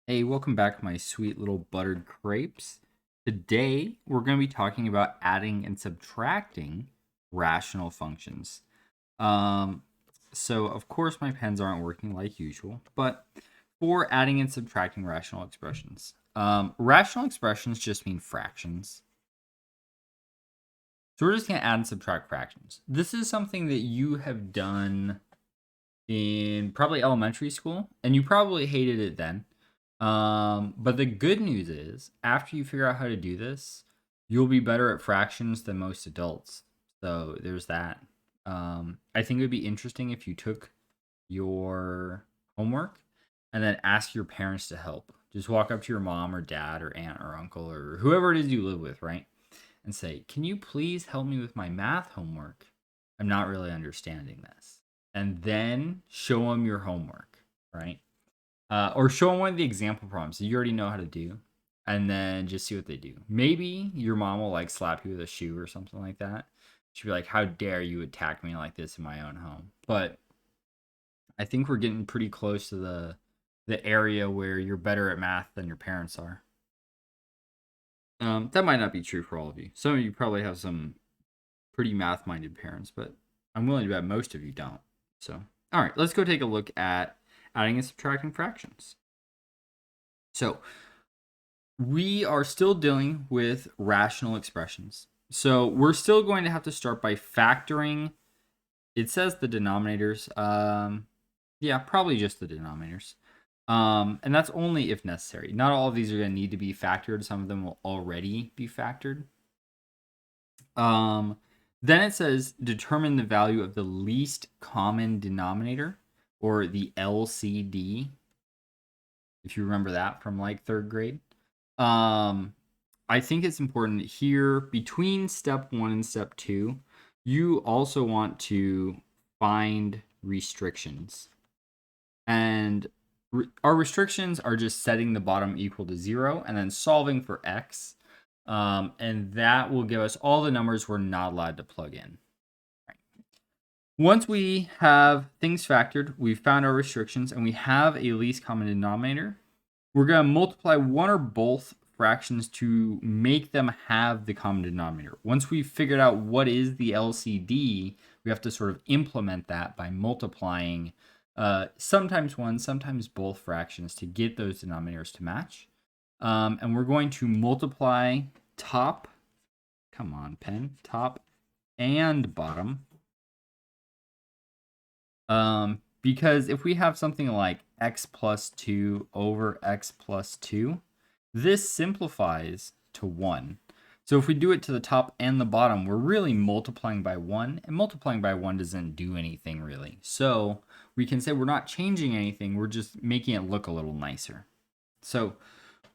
Hey, welcome back, my sweet little buttered crepes. Today, we're going to be talking about adding and subtracting rational functions. Um, so, of course, my pens aren't working like usual, but for adding and subtracting rational expressions, rational expressions just mean fractions. So, we're just going to add and subtract fractions. This is something that you have done in probably elementary school, and you probably hated it then. But the good news is, after you figure out how to do this, you'll be better at fractions than most adults. So there's that. I think it would be interesting if you took your homework and then ask your parents to help. Just walk up to your mom or dad or aunt or uncle or whoever it is you live with, right? And say, "Can you please help me with my math homework? I'm not really understanding this." And then show them your homework, right? Or show them one of the example problems that you already know how to do, and then just see what they do. Maybe your mom will like slap you with a shoe or something like that. She'll be like, "How dare you attack me like this in my own home?" But I think we're getting pretty close to the area where you're better at math than your parents are. That might not be true for all of you. Some of you probably have some pretty math-minded parents, but I'm willing to bet most of you don't. So, all right, let's go take a look at adding and subtracting fractions. So, we are still dealing with rational expressions. So we're still going to have to start by factoring. It says the denominators. Yeah, probably just the denominators. And that's only if necessary. Not all of these are going to need to be factored. Some of them will already be factored. Then it says determine the value of the least common denominator, or the LCD, if you remember that from like third grade. I think it's important here between step 1 and step 2, you also want to find restrictions. And our restrictions are just setting the bottom equal to 0 and then solving for x. And that will give us all the numbers we're not allowed to plug in. Once we have things factored, we've found our restrictions, and we have a least common denominator, we're going to multiply one or both fractions to make them have the common denominator. Once we've figured out what is the LCD, we have to sort of implement that by multiplying sometimes one, sometimes both fractions to get those denominators to match. And we're going to multiply top, come on, pen, top and bottom. Because if we have something like x plus 2 over x plus 2, this simplifies to 1. So if we do it to the top and the bottom, we're really multiplying by 1, and multiplying by 1 doesn't do anything really. So we can say we're not changing anything, we're just making it look a little nicer. So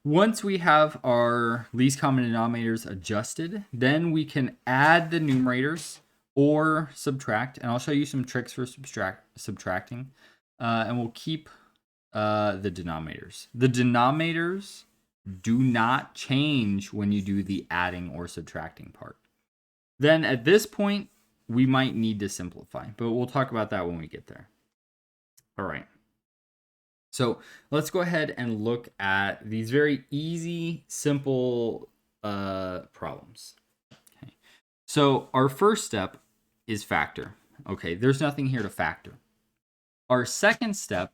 once we have our least common denominators adjusted, then we can add the numerators or subtract, and I'll show you some tricks for subtracting, and we'll keep the denominators. The denominators do not change when you do the adding or subtracting part. Then at this point, we might need to simplify, but we'll talk about that when we get there. All right. So let's go ahead and look at these very easy, simple problems. Okay. So our first step is factor. Okay, there's nothing here to factor. Our second step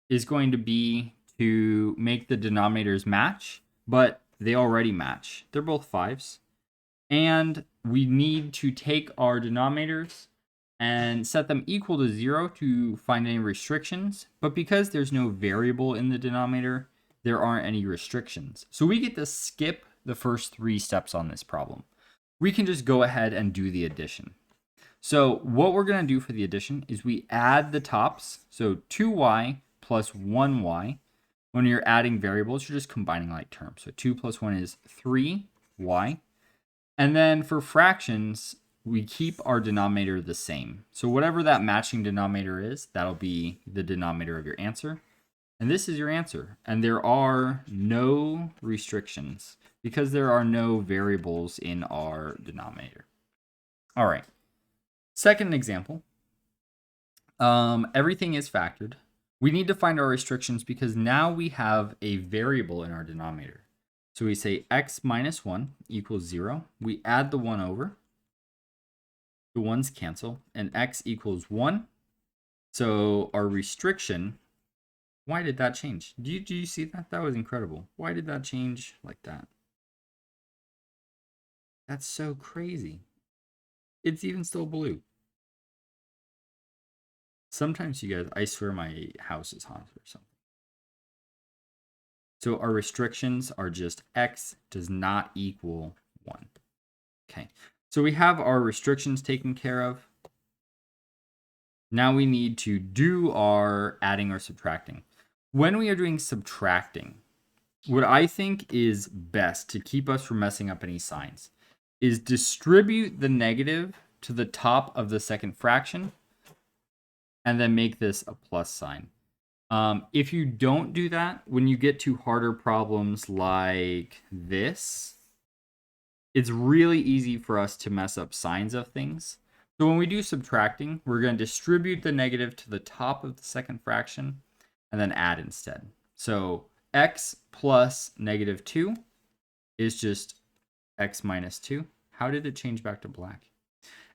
is going to be to make the denominators match, but they already match. They're both 5s. And we need to take our denominators and set them equal to 0 to find any restrictions. But because there's no variable in the denominator, there aren't any restrictions. So we get to skip the first 3 steps on this problem. We can just go ahead and do the addition. So what we're going to do for the addition is we add the tops. So 2y plus 1y. When you're adding variables, you're just combining like terms. So 2 plus 1 is 3y. And then for fractions, we keep our denominator the same. So whatever that matching denominator is, that'll be the denominator of your answer. And this is your answer. And there are no restrictions because there are no variables in our denominator. All right. Second example. Everything is factored. we need to find our restrictions because now we have a variable in our denominator. So we say x minus 1 equals 0. We add the 1 over. The 1's cancel. And x equals 1. So our restriction, why did that change? Do you see that? That was incredible. Why did that change like that? That's so crazy. It's even still blue. Sometimes you guys, I swear my house is haunted or something. So our restrictions are just x does not equal 1. Okay, so we have our restrictions taken care of. Now we need to do our adding or subtracting. When we are doing subtracting, what I think is best to keep us from messing up any signs is distribute the negative to the top of the second fraction and then make this a plus sign. If you don't do that, when you get to harder problems like this, it's really easy for us to mess up signs of things. So when we do subtracting, we're going to distribute the negative to the top of the second fraction and then add instead. So x plus negative 2 is just x minus 2. How did it change back to black?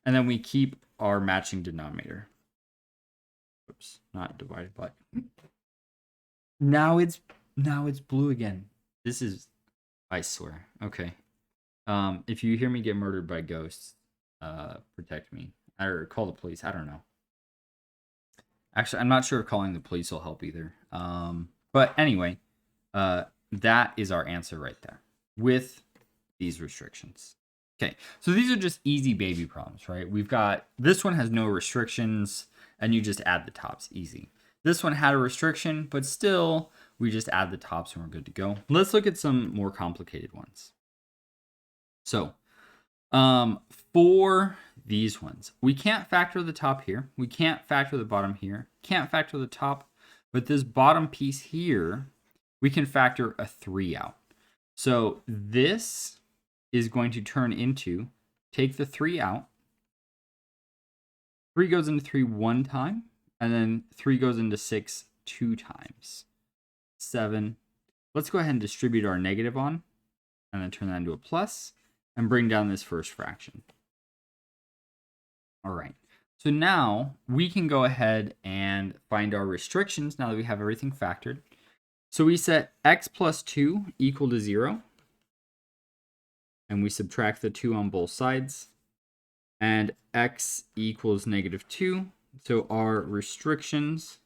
And then we keep our matching denominator. Oops, not divided by. Now it's blue again. This is, I swear. Okay. If you hear me get murdered by ghosts, protect me or call the police. I don't know. Actually, I'm not sure if calling the police will help either. But anyway, that is our answer right there with these restrictions. Okay, so these are just easy baby problems, right? We've got, this one has no restrictions, and you just add the tops, easy. This one had a restriction, but still, we just add the tops and we're good to go. Let's look at some more complicated ones. So, for these ones, we can't factor the top here. We can't factor the bottom here. Can't factor the top, but this bottom piece here, we can factor a 3 out. So this is going to turn into, take the 3 out. 3 goes into 3 one time, and then 3 goes into 6 2 times. 7. Let's go ahead and distribute our negative on, and then turn that into a plus, and bring down this first fraction. All right. So now we can go ahead and find our restrictions now that we have everything factored. So we set x plus 2 equal to 0. And we subtract the 2 on both sides. And x equals negative 2. So our restrictions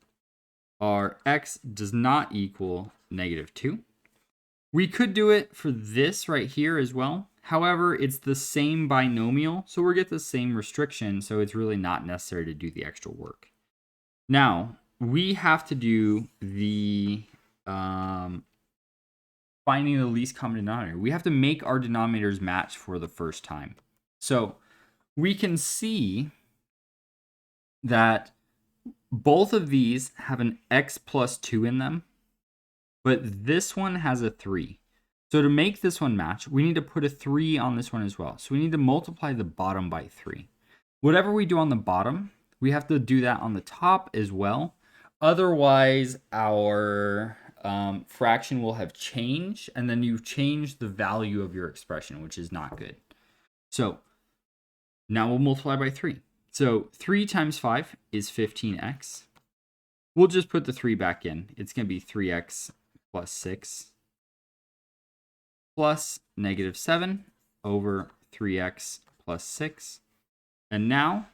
are x does not equal negative 2. We could do it for this right here as well. However, it's the same binomial, so we'll get the same restriction, so it's really not necessary to do the extra work. Now, we have to do the finding the least common denominator. We have to make our denominators match for the first time. So we can see that both of these have an x plus 2 in them, but this one has a 3. So to make this one match, we need to put a 3 on this one as well. So we need to multiply the bottom by 3. Whatever we do on the bottom, we have to do that on the top as well. Otherwise, our fraction will have changed, and then you've changed the value of your expression, which is not good. So now we'll multiply by 3. So 3 times 5 is 15x. We'll just put the 3 back in. It's going to be 3x plus 6 plus negative 7 over 3x plus 6. And now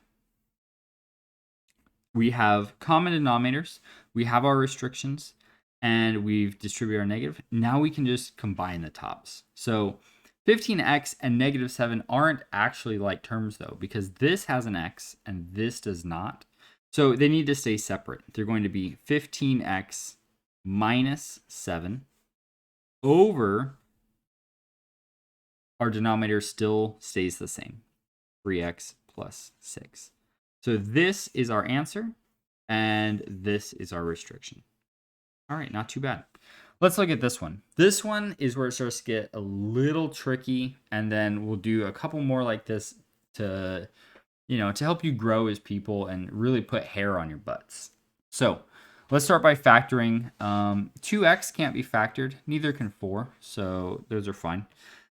we have common denominators. We have our restrictions. And we've distributed our negative. Now we can just combine the tops. So 15x and negative 7 aren't actually like terms though, because this has an x and this does not. So they need to stay separate. They're going to be 15x minus 7 over, our denominator still stays the same, 3x plus 6. So this is our answer, and this is our restriction. All right, not too bad. Let's look at this one. This one is where it starts to get a little tricky, and then we'll do a couple more like this to help you grow as people and really put hair on your butts. So let's start by factoring. 2x can't be factored. Neither can 4. So those are fine.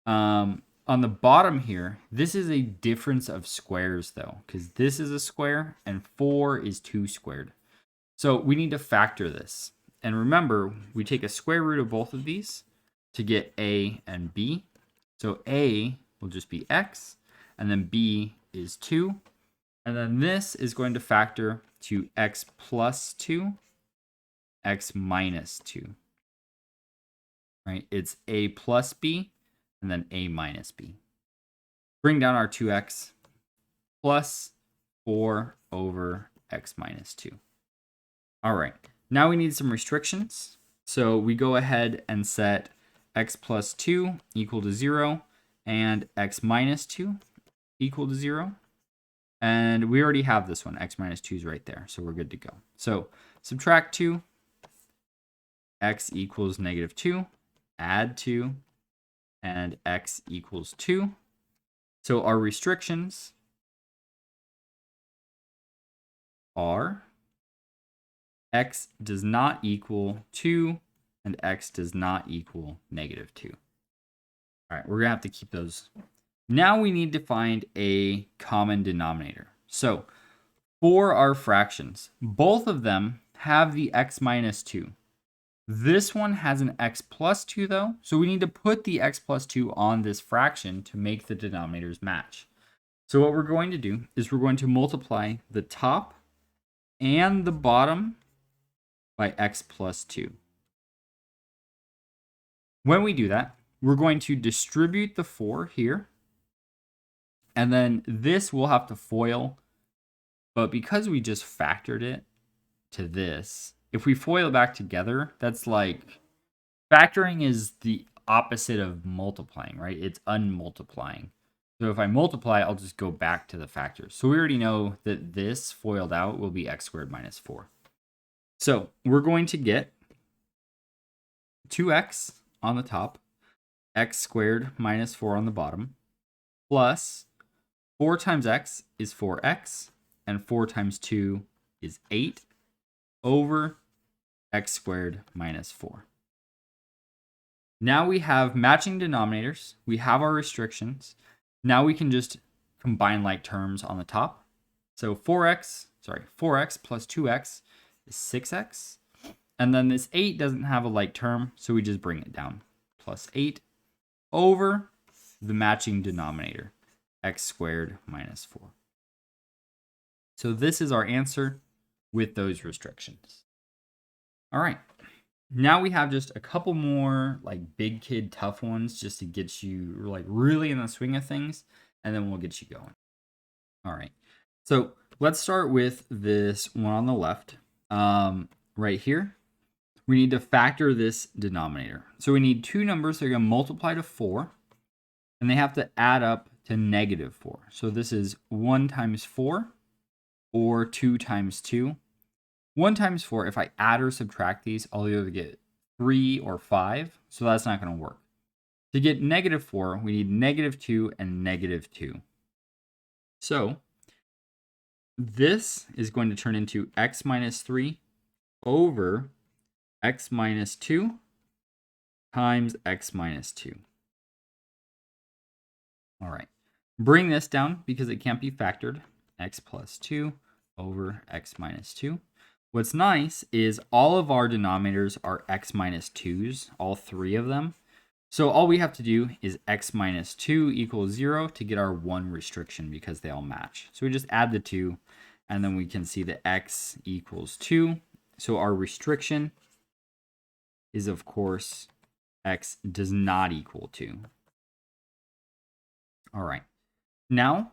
On the bottom here, this is a difference of squares though, because this is a square and 4 is 2 squared. So we need to factor this. And remember, we take a square root of both of these to get a and b. So a will just be x, and then b is 2. And then this is going to factor to x plus 2, x minus 2. Right? It's a plus b, and then a minus b. Bring down our 2x plus 4 over x minus 2. All right, now we need some restrictions. So we go ahead and set x plus 2 equal to 0 and x minus 2 equal to 0. And we already have this one. X minus 2 is right there, so we're good to go. So subtract 2, x equals negative 2, add 2, and x equals 2. So our restrictions are x does not equal 2, and x does not equal negative 2. All right, we're going to have to keep those. Now we need to find a common denominator. So for our fractions, both of them have the x minus 2. This one has an x plus 2 though, so we need to put the x plus 2 on this fraction to make the denominators match. So what we're going to do is we're going to multiply the top and the bottom by x plus 2. When we do that, we're going to distribute the 4 here. And then this will have to FOIL. But because we just factored it to this, if we FOIL back together, that's like, factoring is the opposite of multiplying, right? It's unmultiplying. So if I multiply, I'll just go back to the factors. So we already know that this FOILed out will be x squared minus 4. So we're going to get 2x on the top, x squared minus 4 on the bottom, plus 4 times x is 4x, and 4 times 2 is 8, over x squared minus 4. Now we have matching denominators. We have our restrictions. Now we can just combine like terms on the top. So 4x plus 2x is 6x. And then this 8 doesn't have a like term, so we just bring it down. Plus 8 over the matching denominator, x squared minus 4. So this is our answer with those restrictions. All right. Now we have just a couple more like big kid tough ones just to get you like really in the swing of things, and then we'll get you going. All right. So let's start with this one on the left. Right here, we need to factor this denominator. So we need two numbers that are going to multiply to 4, and they have to add up to negative 4. So this is 1 times 4 or 2 times 2. 1 times 4, if I add or subtract these, I'll either get 3 or 5, so that's not going to work. To get negative 4, we need negative 2 and negative 2. So this is going to turn into x minus 3 over x minus 2 times x minus 2. All right. Bring this down because it can't be factored. X plus 2 over x minus 2. What's nice is all of our denominators are x minus 2's, all three of them. So all we have to do is x minus 2 equals 0 to get our one restriction because they all match. So we just add the 2, and then we can see that x equals 2. So our restriction is, of course, x does not equal 2. All right. Now,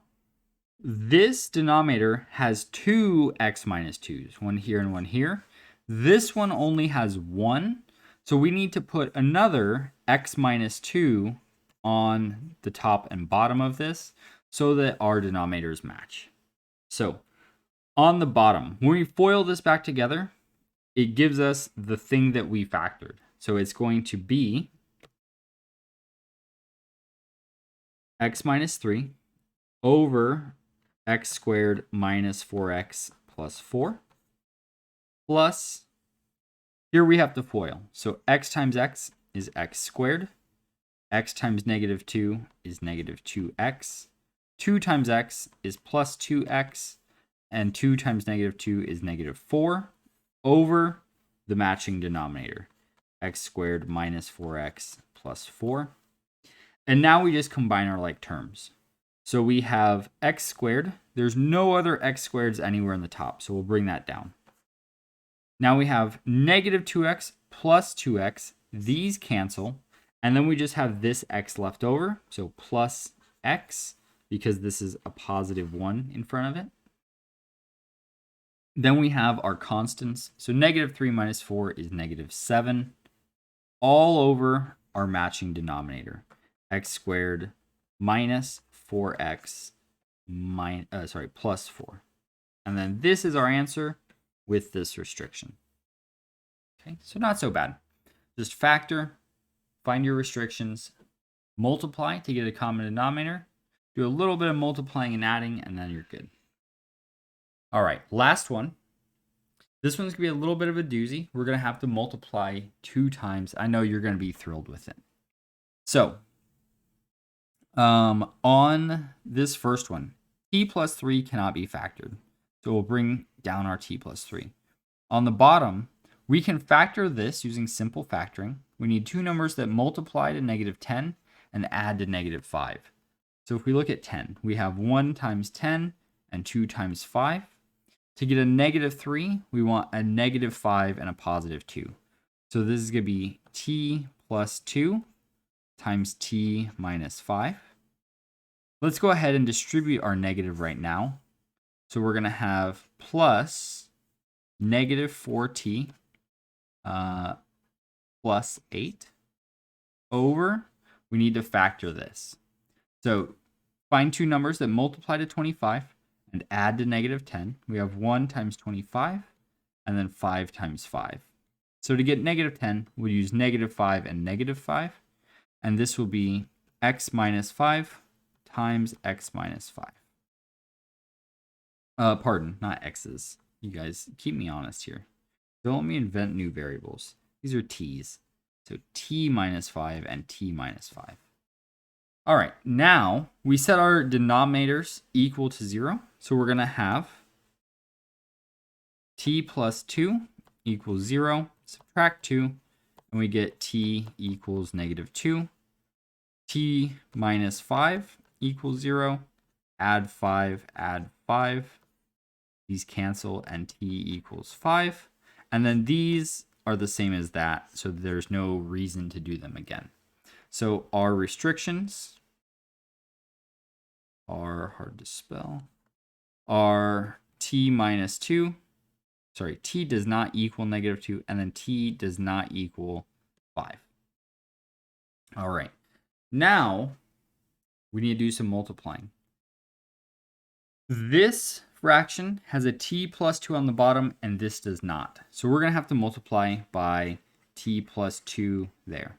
this denominator has two x minus 2's, one here and one here. This one only has one, so we need to put another x minus 2 on the top and bottom of this so that our denominators match. So on the bottom, when we FOIL this back together, it gives us the thing that we factored. So it's going to be x minus 3 over x squared minus 4x plus 4 plus Here we have to FOIL. So x times x is x squared. X times negative 2 is negative 2x. 2 times x is plus 2x. And 2 times negative 2 is negative 4 over the matching denominator, x squared minus 4x plus 4. And now we just combine our like terms. So we have x squared. There's no other x squareds anywhere in the top, so we'll bring that down. Now we have negative 2x plus 2x. These cancel. And then we just have this x left over. So plus x, because this is a positive 1 in front of it. Then we have our constants. So negative 3 minus 4 is negative 7. All over our matching denominator. X squared minus 4x plus 4. And then this is our answer with this restriction. Okay, so not so bad. Just factor, find your restrictions, multiply to get a common denominator, do a little bit of multiplying and adding, and then you're good. All right, last one. This one's gonna be a little bit of a doozy. We're gonna have to multiply 2 times. I know you're gonna be thrilled with it. So, on this first one, t plus 3 cannot be factored. So we'll bring down our t plus 3. On the bottom, we can factor this using simple factoring. We need 2 numbers that multiply to negative 10 and add to negative 5. So if we look at 10, we have 1 times 10 and 2 times 5. To get a negative 3, we want a negative 5 and a positive 2. So this is going to be t plus 2 times t minus 5. Let's go ahead and distribute our negative right now. So we're going to have plus negative 4t plus 8 over, we need to factor this. So find 2 numbers that multiply to 25 and add to negative 10. We have 1 times 25 and then 5 times 5. So to get negative 10, we'll use negative 5 and negative 5. And this will be x minus 5 times x minus 5. Pardon, not x's. You guys, keep me honest here. Don't let me invent new variables. These are t's. So t minus 5 and t minus 5. All right, now we set our denominators equal to 0. So we're going to have t plus 2 equals 0. Subtract 2, and we get t equals negative 2. T minus 5 equals 0. Add 5, add 5. These cancel, and t equals 5. And then these are the same as that, so there's no reason to do them again. So our restrictions are hard to spell. Are t minus 2. Sorry, t does not equal negative 2, and then t does not equal 5. All right. Now, we need to do some multiplying. This fraction has a t plus 2 on the bottom, and this does not. So we're going to have to multiply by t plus 2 there.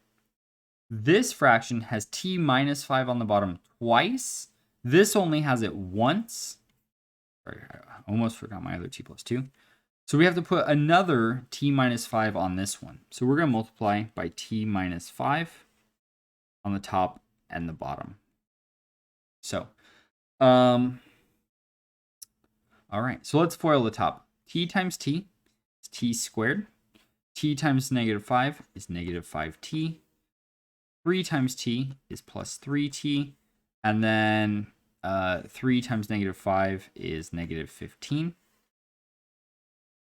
This fraction has t minus 5 on the bottom twice. This only has it once. Sorry, I almost forgot my other t plus 2. So we have to put another t minus 5 on this one. So we're going to multiply by t minus 5 on the top and the bottom. So, all right, so let's FOIL the top. T times t is t squared. T times negative 5 is negative 5t. 3 times t is plus 3t. And then 3 times negative 5 is negative 15.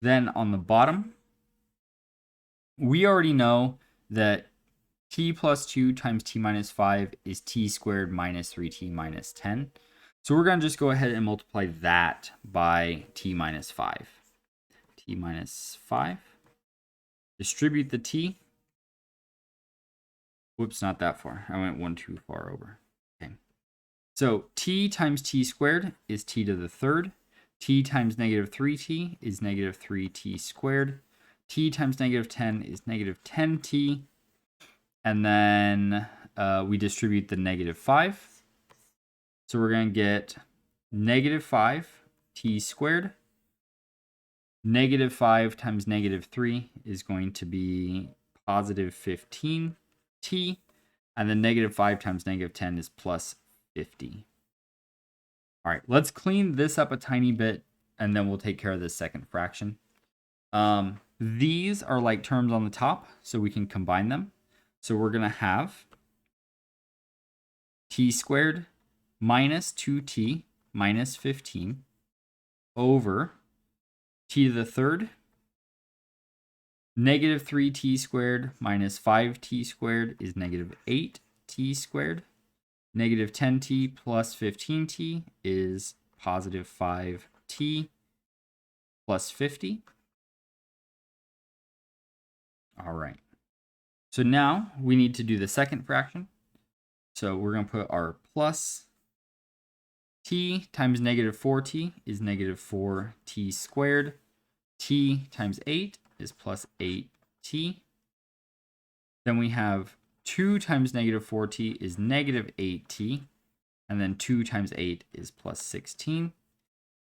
Then on the bottom, we already know that t plus 2 times t minus 5 is t squared minus 3t minus 10. So we're going to just go ahead and multiply that by t minus 5. T minus 5. Distribute the t. Whoops, not that far. I went one too far over. Okay. So t times t squared is t to the third. T times negative 3t is negative 3t squared. T times negative 10 is negative 10t. And then we distribute the negative 5. So we're going to get negative 5t squared Negative 5 times negative 3 is going to be positive 15t. And then negative 5 times negative 10 is plus 50. All right, let's clean this up a tiny bit, and then we'll take care of this second fraction. These are like terms on the top, so we can combine them. So we're going to have t squared minus 2t minus 15 over t to the third, negative 3t squared minus 5t squared is negative 8t squared. Negative 10t plus 15t is positive 5t plus 50. All right. So now we need to do the second fraction. So we're going to put our plus t times negative 4t is negative 4t squared. T times 8 is plus 8t. Then we have 2 times negative 4t is negative 8t. And then 2 times 8 is plus 16.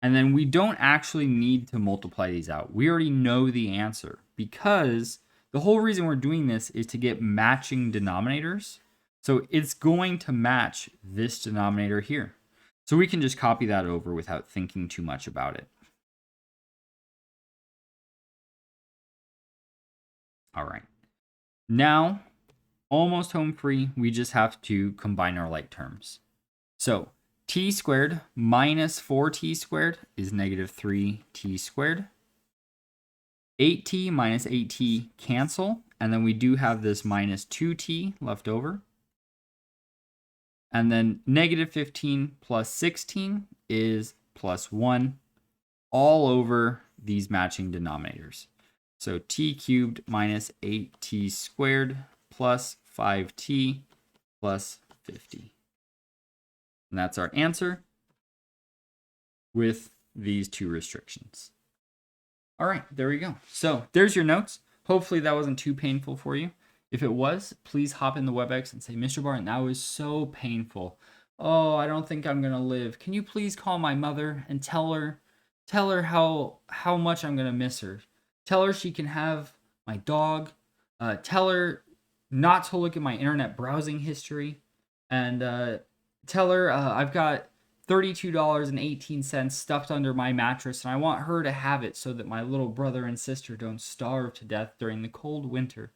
And then we don't actually need to multiply these out. We already know the answer because the whole reason we're doing this is to get matching denominators. So it's going to match this denominator here. So we can just copy that over without thinking too much about it. All right. Now, almost home free, we just have to combine our like terms. So t squared minus 4t squared is negative 3t squared. 8t minus 8t cancel, and then we do have this minus 2t left over. And then negative 15 plus 16 is plus 1 all over these matching denominators. So t cubed minus 8t squared plus 5t plus 50. And that's our answer with these two restrictions. All right, there we go. So there's your notes. Hopefully that wasn't too painful for you. If it was, please hop in the WebEx and say, Mr. Barton, that was so painful. Oh, I don't think I'm going to live. Can you please call my mother and tell her how much I'm going to miss her? Tell her she can have my dog. Tell her not to look at my internet browsing history. And tell her I've got $32.18 stuffed under my mattress, and I want her to have it so that my little brother and sister don't starve to death during the cold winter.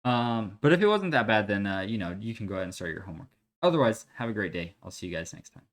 But if it wasn't that bad, then you can go ahead and start your homework. Otherwise, have a great day. I'll see you guys next time.